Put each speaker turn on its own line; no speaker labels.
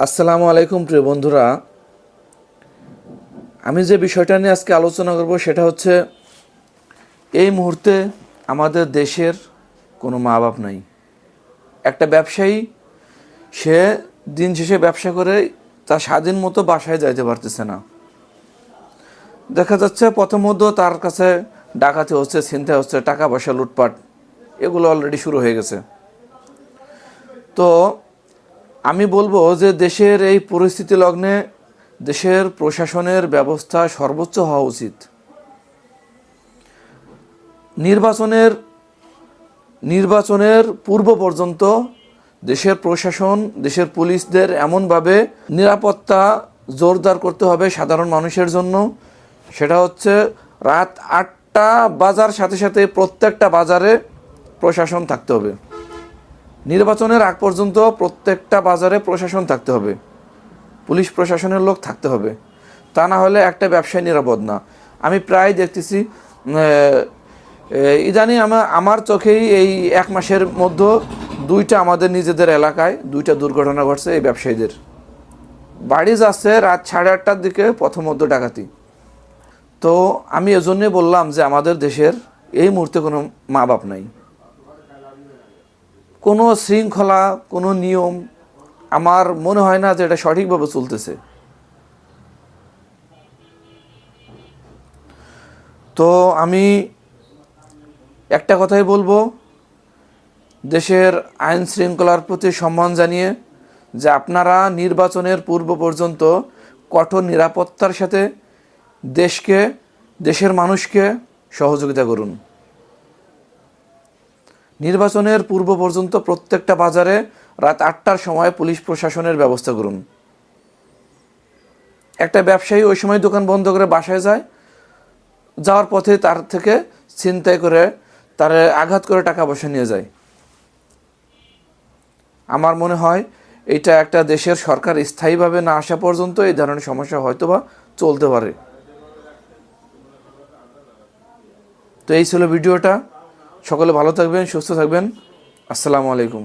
আসসালামু আলাইকুম প্রিয় বন্ধুরা। আমি যে বিষয়টা নিয়ে আজকে আলোচনা করব সেটা হচ্ছে এই মুহূর্তে আমাদের দেশের কোনো মা বাপ নাই। একটা ব্যবসায়ী সে দিন শেষে ব্যবসা করে তার স্বাধীন মতো বাসায় যাইতে পারতেছে না। দেখা যাচ্ছে প্রথমত তার কাছে ডাকাতি হচ্ছে, ছিনতাই হচ্ছে, টাকা পয়সা লুটপাট এগুলো অলরেডি শুরু হয়ে গেছে। তো আমি বলবো যে দেশের এই পরিস্থিতি লগ্নে দেশের প্রশাসনের ব্যবস্থা সর্বোচ্চ হওয়া উচিত। নির্বাচনের পূর্ব পর্যন্ত দেশের প্রশাসন, দেশের পুলিশদের এমনভাবে নিরাপত্তা জোরদার করতে হবে সাধারণ মানুষের জন্য, সেটা হচ্ছে রাত 8টা বাজার সাথে সাথে প্রত্যেকটা বাজারে প্রশাসন থাকতে হবে। নির্বাচনের আগ পর্যন্ত প্রত্যেকটা বাজারে প্রশাসন থাকতে হবে, পুলিশ প্রশাসনের লোক থাকতে হবে। তা না হলে একটা ব্যবসায় নিরাপদ না। আমি প্রায় দেখতেছি ইদানিং আমার চোখেই এই 1 মাসের মধ্যে দুইটা আমাদের নিজেদের এলাকায় দুইটা দুর্ঘটনা ঘটছে। এই ব্যবসায়ীদের বাড়ি যাচ্ছে রাত 8:30টার দিকে প্রথমত ডাকাতি। তো আমি এজন্যই বললাম যে আমাদের দেশের এই মুহূর্তে কোনো মা বাপ নাই, কোনো শৃঙ্খলা, কোনো নিয়ম আমার মনে হয় না যে এটা সঠিকভাবে চলতেছে। তো আমি একটা কথাই বলবো, দেশের আইন শৃঙ্খলার প্রতি সম্মান জানিয়ে যে আপনারা নির্বাচনের পূর্ব পর্যন্ত কঠোর নিরাপত্তার সাথে দেশের মানুষকে সহযোগিতা করুন। নির্বাচনের পূর্ব পর্যন্ত প্রত্যেকটা বাজারে রাত 8টার সময় পুলিশ প্রশাসনের ব্যবস্থা করুন। একটা ব্যবসায়ী ওই সময় দোকান বন্ধ করে বাসায় যায়, যাওয়ার পথে তার থেকে ছিনতাই করে, তার আঘাত করে টাকা পয়সা নিয়ে যায়। আমার মনে হয় এটা একটা দেশের সরকার স্থায়ীভাবে না আসা পর্যন্ত এই ধরনের সমস্যা হয়তোবা চলতে পারে। তো এই ছিল ভিডিওটা। সকলে ভালো থাকবেন, সুস্থ থাকবেন। আসসালামু আলাইকুম।